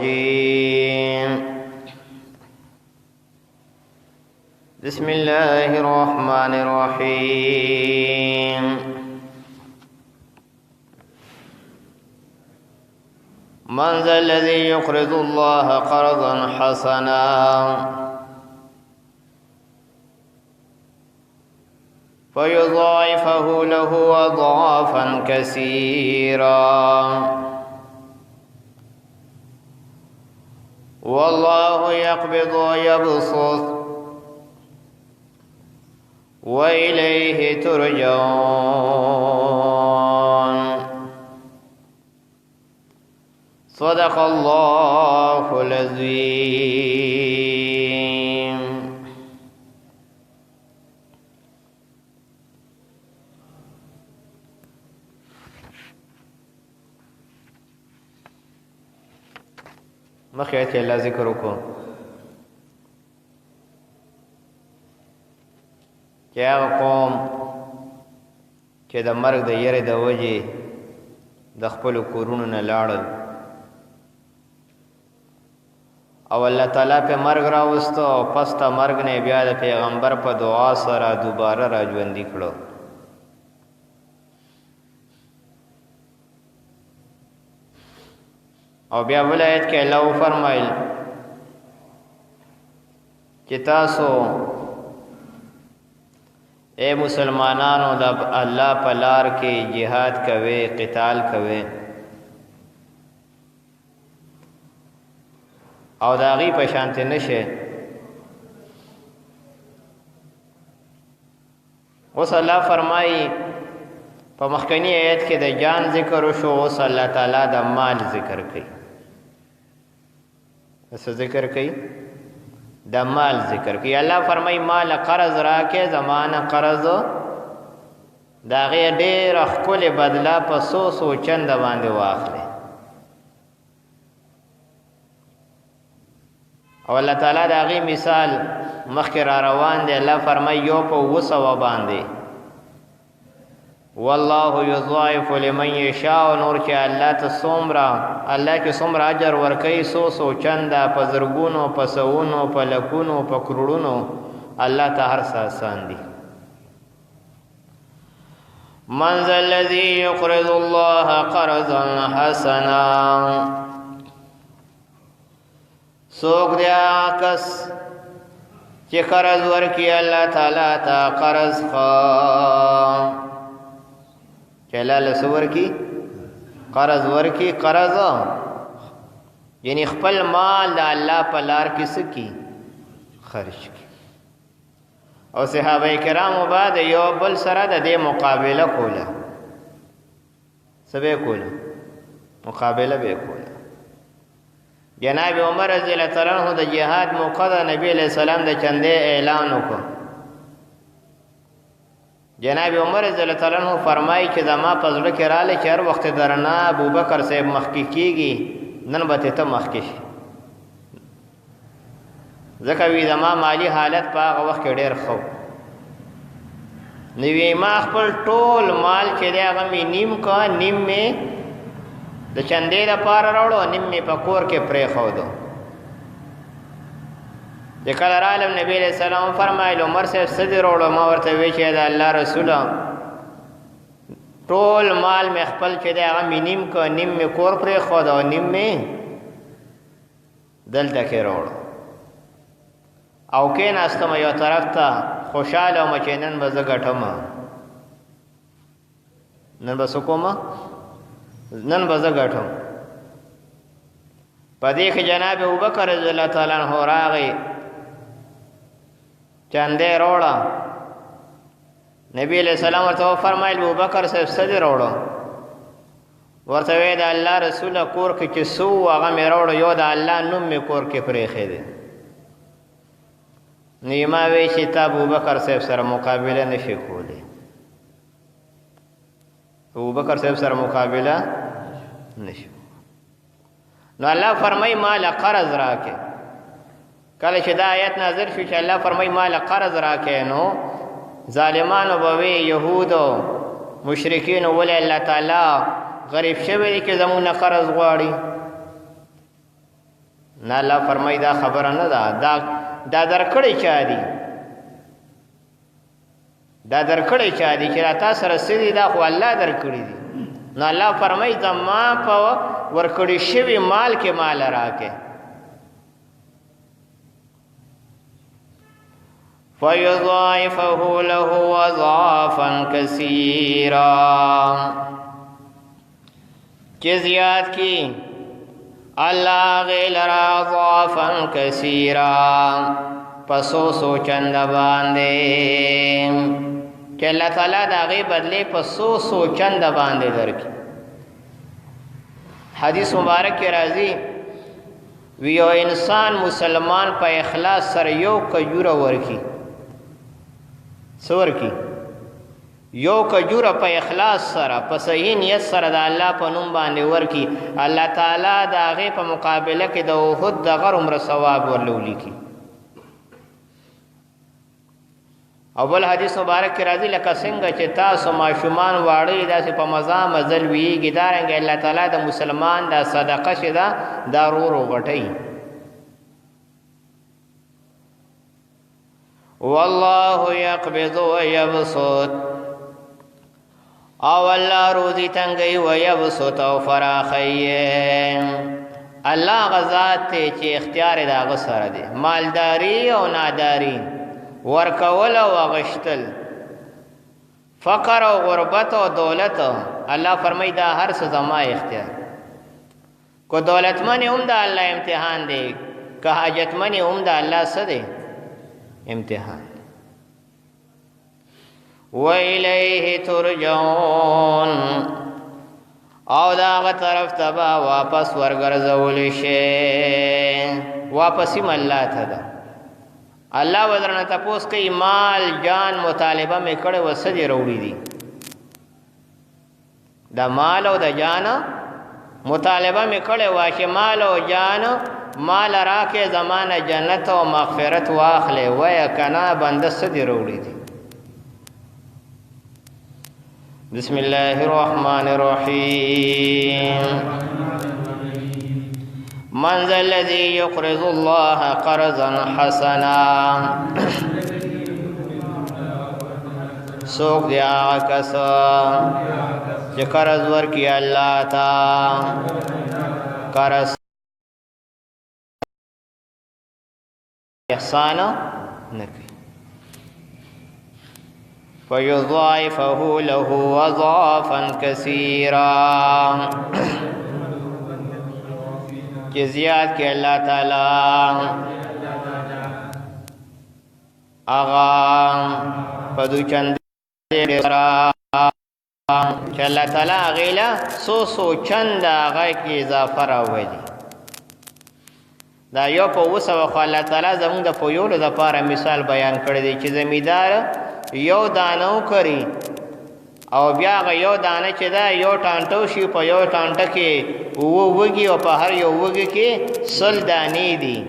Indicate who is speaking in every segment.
Speaker 1: الرجيم بسم الله الرحمن الرحيم من ذا الذي يقرض الله قرضا حسنا فيضاعفه له أضعافا كثيرا والله يقبض ويبسط وإليه ترجعون صدق الله العظيم. مخیت الله ذکر وکړو چې هغه قوم چې د مرګ د یری د وجې د خپل کورونو نه لاړل او الله تعالی په مرګ راوستو او پس ته مرګ نه بیا د پیغمبر په دعا سره دوباره راژوندي کړو. او بیا بل آیت کې الله فرمایل چې تاسو اے مسلمانانو د الله په لار کې jihad کوئ، قتال کوئ او د هغې په شانتې نشئ. اوس الله فرمایي په مخکنی آیت کې د جان ذکر وشو، اوس الله تعالی د مال ذکر کوي. څه ذکر کوي؟ د مال ذکر کوي. الله فرمایي مال قرض راکې، زمانه قرض د هغې ډېره ښکلې بدله په څو چنده باندې واخلې. او الله تعالی د هغې مثال مخکې را روان دی. الله فرمایي یو په 200 باندې والله یضاعف لمن یشاء. نور چې الله ته څومره الله کې څومره اجر ورکوي، څو چنده په زرګونو، په سوونو، په لکونو، په کروڑونو، الله ته هر څه آسان دي. من ذا الذي يقرض الله قرضا حسنا. څوک دی هغه کس چې قرض ورکړي الله تعالی ته قرض ښه، چې الله له څه ورکړي؟ قرض ورکړي. قرض یعنی خپل مال د الله په لار کې څه کړي؟ خرج کړي. او صحابه کرامو به د یو بل سره د دې مقابله کوله. څه به یې کوله؟ مقابله به یې کوله. جناب عمر رضی الله تعالی عنہ د جهاد موقع د نبی علیہ السلام د چندې اعلان وکړ. جناب عمر رضی الله تعالی عنہ فرمایي چې زما په زړه کې رااله چې هر وخت درنه ابوبکر صاحب مخکې کېږي، نن به ته مخکې شي. ځکه وی زما مالی حالت په هغه وخت کې ډېر ښه و. نو وی ما خپل ټول مال چې دی هغه مې نیم کا، نیم مې د چندې لپاره راوړو، نیم مې په کور کې پرېښودو. د کله رالم نبی علیہ السلام فرمایل عمر صاحب څه دې راوړو؟ ما ورته وی چې د الله رسوله ټول مال مې خپل چې دی هغه مې نیم کا، نیم مې کور پرېښود او نیم مې دلته کې راوړو. او کېناستم یو طرف ته خوشحاله وم چې نن به زه ګټم، نن به څه کوم؟ نن به زه ګټم. په دې کې جناب ابوبکر رضی الله تعالی عنہ راغی، چندې راوړه. نبی علیہ السلام ورته وفرمایل ابوبکر صاحب څه دې راوړه؟ ورته وی د الله رسوله کور کې چې څه و هغه مې راوړه، یو د الله نوم مې کور کې پرېښی دی. نو ما وی چې ته ابوبکر صاحب سره مقابله نشي کولی. ابوبکر صاحب سره مقابله نشي. نو الله فرمای مال قرض راکې. کله چې دا آیت نازل شو چې الله فرمای مال قرض راکې، نو ظالمانو به وی یهودو مشرکین ولې الله تعالی غریب شوی دی چې زمونږ نه قرض غواړي؟ نه الله فرمایي دا خبره نه ده دا درکړی چا دي دا درکړی چا دي چې را تا سره څه دي دا خو الله درکړي دي نو الله فرمایي زما په ورکړی شوي مال کې مال راکې فَيُضَاعِفَهُ لَهُ أَضْعَافًا كَثِيرًا چې زیات کی الله غیلرا ضعفا کثیرا پسو سوچند باندې چې الله تعالی دا غي بدله پسو سوچند باندې درکې حدیث مبارک کې راځي ویو انسان مسلمان په اخلاص سره یو کجوره ورکی سور کی یو کجوره په اخلاص سره په صحیح نیت سره د الله په نوم باندې ورکی الله تعالی د هغې په مقابله کې د احد د غر عمره ثواب ورلولی کی او بل حدیث مبارک کې راځي لکه څنګه چې تاسو ماشومان واړی داسې په مزه مزل ویږي دارنګه الله تعالی د مسلمان د صدقه چې ده دا ورو غټي والله يقبض ويبسط او الله روزی تنگی ويبسط او فراخی الله غزات ته چې اختیار دا غسر دی مالداری او ناداری ورکول او غشتل فقر او غربت او دولت الله فرمای دا هر څه زما اختیار کو دولتمن هم دا الله امتحان دی که حاجتمن هم دا الله څه دی امتحان وَإِلَيْهِ تُرْجَعُونَ او داغه طرف تبا واپس ورګرځول شي واپس هم الله ته ده الله ودرنه تاسو کوي مال جان مطالبه مې کړه وسدي وروړي دي دا مال او د جان مطالبه مې کړه واشه مال او جان مال راکه زمانه جنت او مغفرت واخلې وای کنا بنده سدي وروړي دي بسم الله الرحمن الرحيم من ذا الذي يقرض الله قرضا حسنا سوق دی آغا کسا چه قرض ورکی اللہ تا قرض احسانا نکی فَيُضَاعِفَهُ لَهُ أَضْعَافًا كَثِيرًا جزیات کے اللہ تعالی آغا پدو چند چه اللہ تعالی آغیلا سو چند آغا کی اضافه راولی دا یو په وسه خو الله تعالی زموږ د پویولو د پاره مثال بیان کړی دی چې زمیدار یو دانو کری او بیا یو دانه چې دا یو ټانټو شي په یو ټانټه کې وږي او په هر یو وږي کې سل دانې دي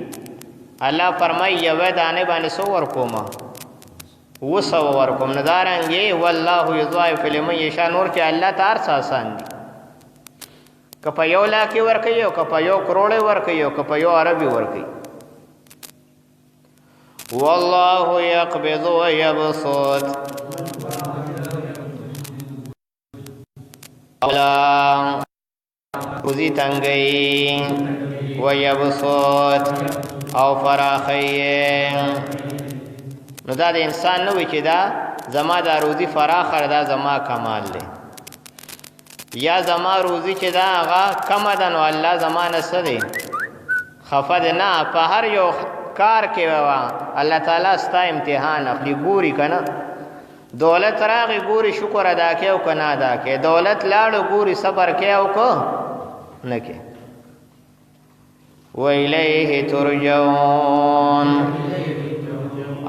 Speaker 1: الله فرمایي یو دانه باندې سو ورکوم وسو ورکوم ندارنګي والله یضاعف لمن یشاء نور چې الله تار آسان دي که په یو لاکھ ورکي او که په یو کروڑ ورکي او که په یو عربي ورکي والله يقبض ويبسط اولا روزی تنگئی ويبسط او فراخی نو دا د انسان نوی چې دا زما دا روزی فراخر دا زما کمال دی یا زما روزی چې دا هغه کمه ده نو الله زما نه څه دی خفه دی نه په هر یو کار کې الله تعالی ستا امتحان اخلي ګوري که نه دولت راغی ګوري شکر ادا کې او که نه ادا کې دولت لاړو ګوري صبر کې او که نه کې وَإِلَيْهِ تُرْجَعُونَ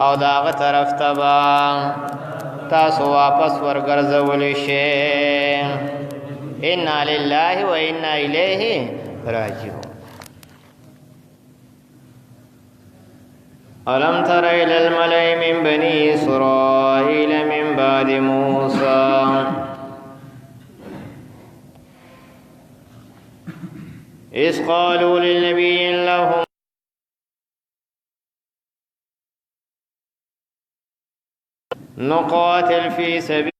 Speaker 1: او داغه طرف ته به تاسو واپس ورګرځولی شئ انا لله و انا الیه راجعون ألم تر إلى الملأ من بني إسرائيل من بعد موسى إذ قالوا للنبي لهم نقاتل فی سبیل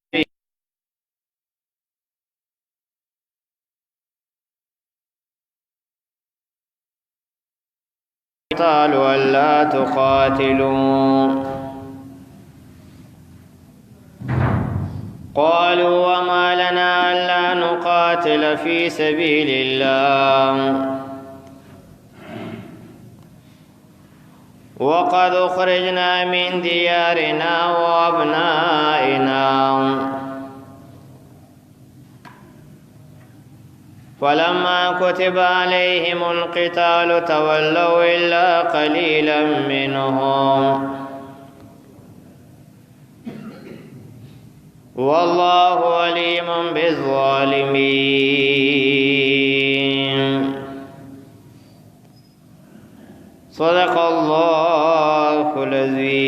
Speaker 1: قالوا ألا تقاتلوا قالوا وما لنا ألا نقاتل في سبيل الله وقد أخرجنا من ديارنا وأبنائنا فلما كتب عليهم القتال تولوا إلا قليلا منهم والله عليم بالظالمين صدق الله العظيم.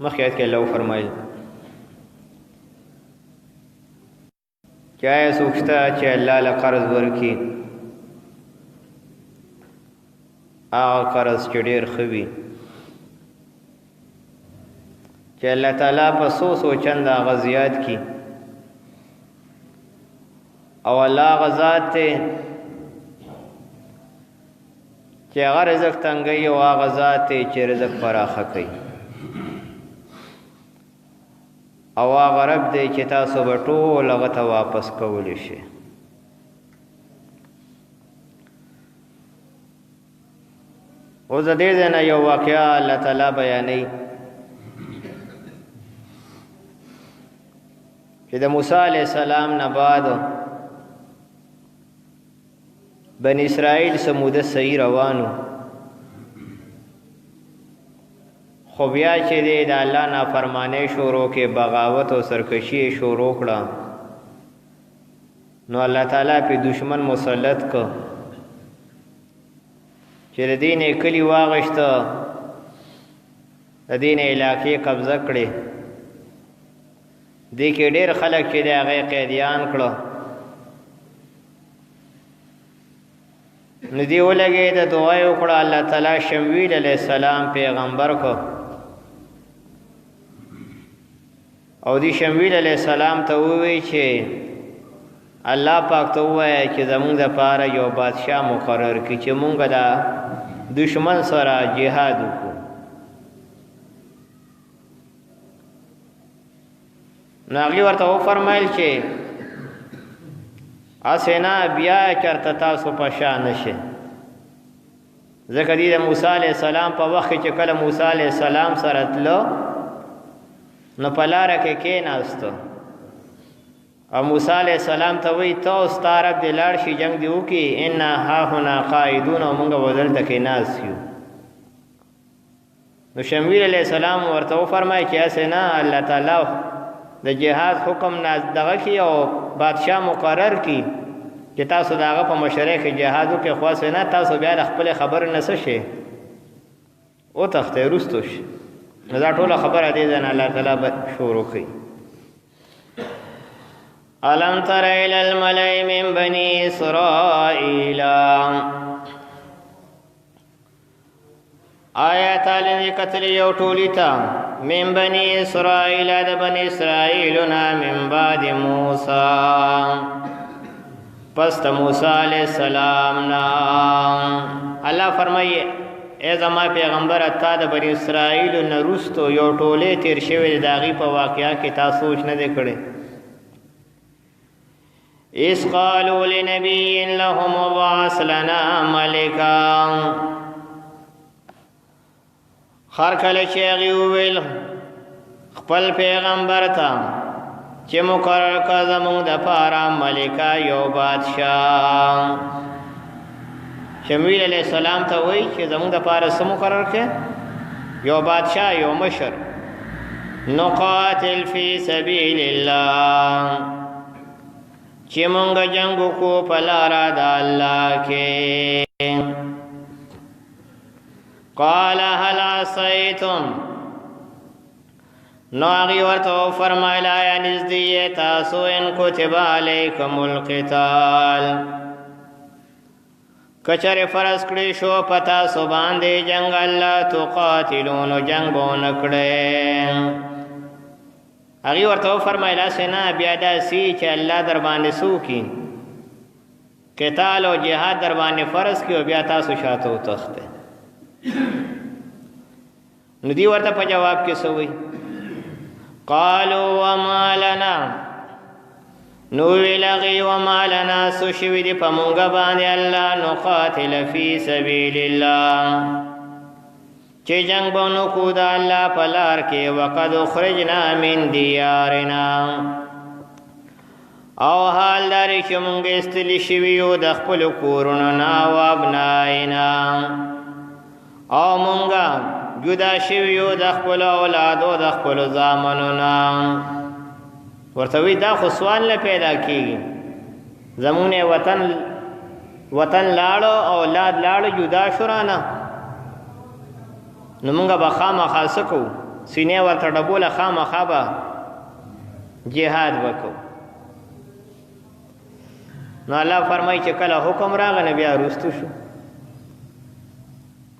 Speaker 1: مخیات کے اللہ فرمائل کیا ہے سوچتا چه اللہ لقرض ورکی آغا قرض چه دیر خوی چه اللہ تعالی پا سو چند آغا زیاد کی او اللہ غزات تے چه آغا رزق تنگی او آغا ذات تے چه رزق فراخ کی او هغه رب دی چې تاسو به ټول هغه ته واپس کولی شئ. اوس د دې ځای نه یو واقعه الله تعالی بیانوي چې د موسی علیه السلام نه بعد بني اسرائیل سموده صحیح روانو خو بیا چې دی د الله نافرمانی شروع کې بغاوت او سرکشي شروع کړه نو الله تعالی په دشمن مسلط کو چې د دین کلی واغشته د دین علاقې قبضه کړي دې کې ډېر خلک چې د هغې قیدیان کړه نو دې ولګېد دعا یې وکړه الله تعالی شمویل علیه السلام پیغمبر کو او دی شمویل علیہ السلام ته ووی چې الله پاک ته ووایه چې زمونږ دپاره یو بادشاه مقرر کړي چې مونږ د دشمن سره جهاد وکړو. نو هغې ورته وفرمیل چې هسې نه بیا چېرته تاسو په شا نه شئ ځکه دې د موسی علیه السلام په وخت کې چې کله موسی علیه السلام سره تلو نو په لاره کې کېناستو او موسی علیه السلام ته وایي ته اوس ستا رب دې لاړ شي جنګ دې وکړي انا هاهنا قاعدون او موږ به دلته کېناست یو. نو شمویل علیه السلام ورته وفرمایي چې هسې نه الله تعالی د جهاد حکم دغه کړي او بادشاه مقرر کړي چې تاسو د هغه په مشرۍ کې جهاد وکړئ خو هسې نه تاسو بیا د خپلې خبرې نه څه شئ وتښتئ وروستو شئ. نو دا ټوله خبره دې ځای نه الله تعالی شروع کړي. الم تر الی الملأ من بني اسرائیل آیا تعالی دې کتل یو ټولي ته من بني اسرائیل د بني اسرائیلنا من بعد موسی پس د موسی علیه السلام نه الله فرمایي ای زما پیغمبر تا د بنی اسرائیل نه وروستو یو ټولې تیر شوی د هغې په واقعه کې تا سوچ نه دی کړی. اذ قالوا لنبي لهم ابعث لنا ملکا هر کله چې هغې وویل خپل پیغمبر ته چې مقرر کړه زموږ دپاره ملکه یو بادشاه شمویل علیہ السلام ته وایي چې زموږ دپاره څه مقرر کړه یو بادشاه یو مشر نقاتل فی سبیل الله چې مونږ جنګ وکړو په لاره د الله کې قال هل عصیتم نو هغې ورته وفرمیل آیا نږدې تاسو ان کتب علیکم القتال کچر فرض کړی شو پتا سو باندې جنگ الله تقاتلون جنگ بو نکړي هغه ورته فرمایلا سینا بیا دا سی چې الله در باندې سو کی قتال او جهاد در باندې فرض کی او بیا تاسو شاتو تخته نو دی ورته په جواب کې سوې قالوا وما لنا نو ویلغی وما لنا سوشوی دی پا مونگا باندی اللہ نقاتل فی سبیل اللہ چی جنگ بونو کودا اللہ پلار کے وقد اخرجنا من دیارنا او حال داری چی مونگ استلی شویو دخپل کورننا و ابنائنا او مونگا جدا شویو دخپل اولادو دخپل زامننا ورتوی دا خو سوال نه پیدا کیږي زمونه وطن لاړو اولاد لاړو جدا شورانه نو مونږه به خامخا سکو سینې ورته ډبوله خامخا به جهاد وکړو نو الله فرمایي چې کله حکم راغی بیا رستو شو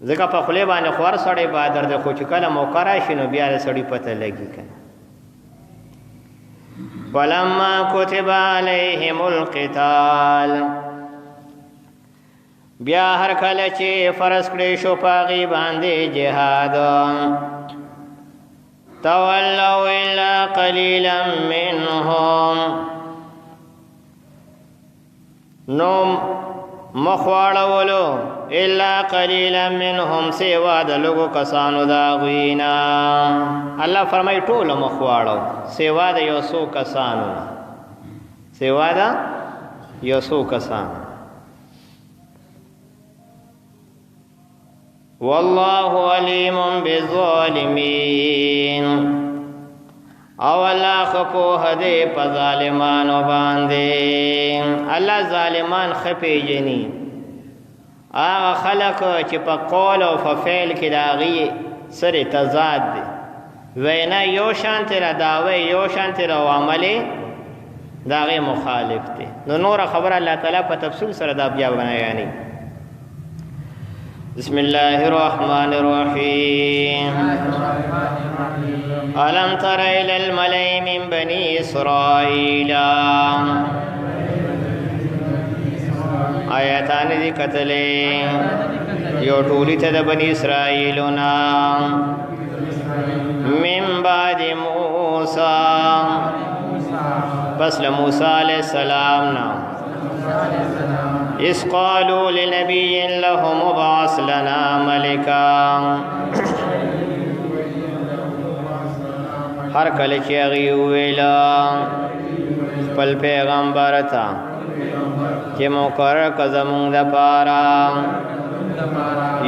Speaker 1: ځکه په خولې باندې خور سړی بادر دی خو چې کله موقع راشي نو بیا د سړي پته لګي کنه ولما كتب عليهم القتال بیا هر کله چې فرض کړی شو پاغي باندې جهاد تولوا الا قليلا منهم نو مخواړولو الا قليلا منهم سوا د لوګو کسانو دا غوینا الله فرمای ټول مخواړو سوا د یو څو کسانو سوا د یو څو کسانو والله علیم بالظالمین او الله خپوه دې په ظالمانو باندې الله ظالمان خپېجني هغه خلق چې په قول او په فعل کې داغي سره تضاد دي وینا یو شانت را داوي یو شانت را عمل داغي مخالف دي نو نور خبر الله تعالی په تفصیل سره دا بیا بیانې بسم الله الرحمن الرحيم ألم تر إلى الملأ من بني إسرائيل آیاتان دی قتلے یو ټولی ته د بنی اسرائیلنا من بعد موسی پس لموسی علیہ السلام نا اس قالوا لنبی له مبعث لنا ملکا هر کله چې هغه ویلا خپل پیغمبر ته چې مقرر که زمونږ دپاره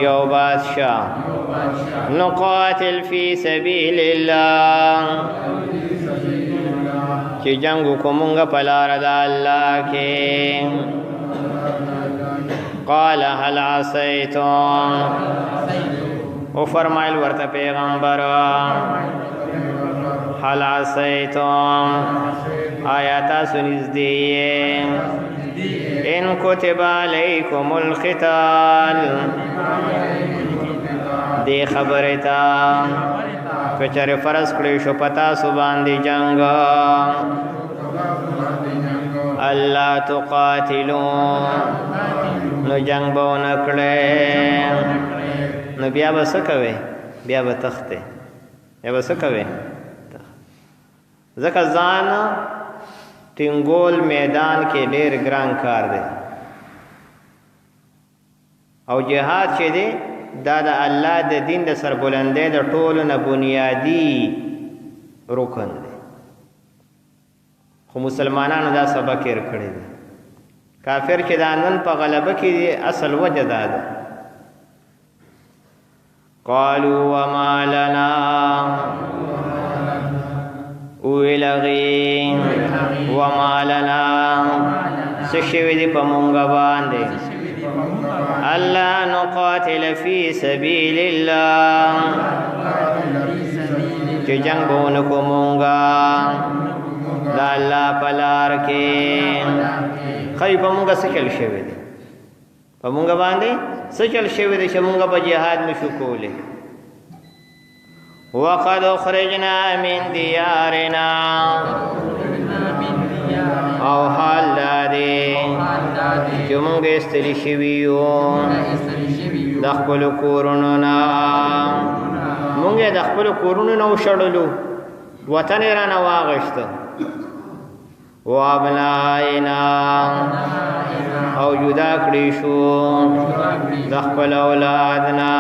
Speaker 1: یو بادشاه نقاتل فی سبیل الله چې جنګ وکړو مونږ په لاره د الله کې قال هل عصیتم او فرمایل ورته پیغمبر هل عصیتم آیا تاسو نږدې ان کتب علیکم القتال دی خبره تا کچر فرض کړی شو پتا سو باندې جنگ الله تقاتلون نو جنگ به نکړي نو بیا به څه کوي بیا به تخته بیا به څه کوي ځکه ځان ټینګول میدان کې ډېر ګران کار دی او جهاد چې دی دا د الله د دین د سربلندۍ د ټولو نه بنیادي رکن دی خو مسلمانانو دا سبق هېر کړی دی کافر چې دا نن په غلبه کې دی اصل وجه دا ده قالوا وما لنا ویلغی وما لنا سشوی دی پا مونگا باندے اللہ نقاتل فی سبیل اللہ چی جنگ بونکو مونگا دا اللہ پلار کے خی پا مونگا سکل شوی دی په مونږ باندې څه چل شوی دی چې مونږ په جهاد نشو کولی وقد اخرجنا من دیارنا او حال دادی چې مونږ ایستلی شوي یو د خپلو کورونو نه مونږ یې د خپلو کورونو نه وشړلو وطن یې رانه واغېسته وابنائنا او جدا کړی شو د خپل اولادنا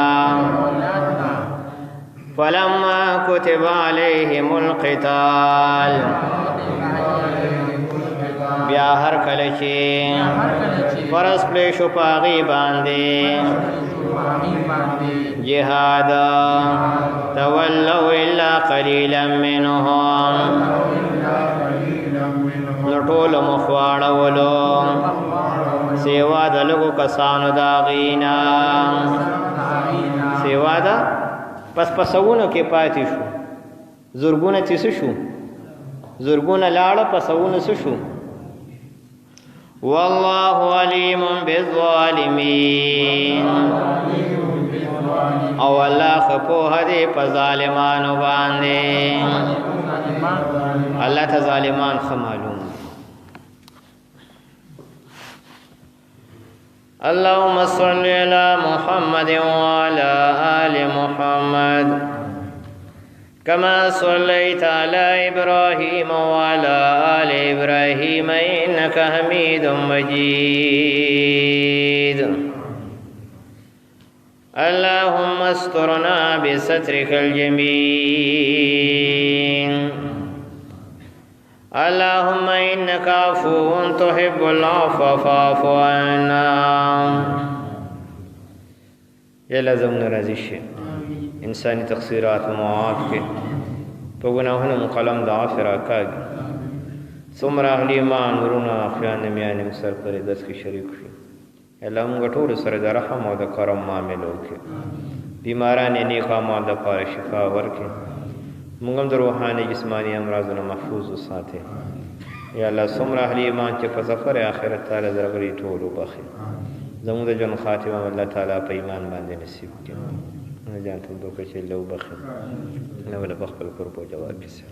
Speaker 1: فلما كتب عليهم القتال بیا هر کله چې فرض کړی شو په هغې باندې جهاد تولوا الا قليلا منهم نو ټول مخ واړولو سیوا د لږو کسانو د هغې نه سیوا ده پس پسونو کې پاتې شو زرګونه چې څه شو زرګونه لاړه پسونه څه شو والله علیم بالظالمین او الله خپوه دی په ظالمانو باندې الله ته ظالمان ښه معلوم اللهم صل على محمد وعلى آل محمد كما صليت على إبراهيم وعلى آل إبراهيم إنك حميد مجيد اللهم استرنا بسترك الجميل اللهم إنك عفو تحب العفو فاعف عنا یا لازمونه راضي شي انساني تقصيرات معاف کې په ګناهونو مقلم د عفو راکاږي څومره اهلي ایمان ورونه اخیان میانې سر پرې درس کې شریک شي الله موږ ټول سره د رحم او د کرم معاملې وکړي بیماران یې نیک اعمال دپاره شفا ورکړي موږ هم د روحاني جسماني امراضونو محفوظ وساتې یا الله څومره اهلي ایمان چې په سفر آخرت تعالی درغلي ټول وبخي زموږ د ژوند خاتمه الله تعالی په ایمان باندې نصیب کړي نه جان ته دوکه چې له وبخي نه ولا بخبل قرب او جواب کیسه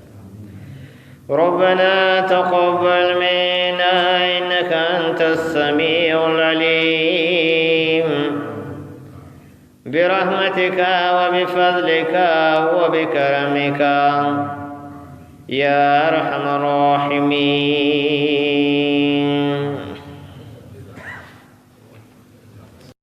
Speaker 1: ربنا تقبل منا انك انت السميع العليم برحمتك وبفضلك وبكرمك يا ارحم الراحمين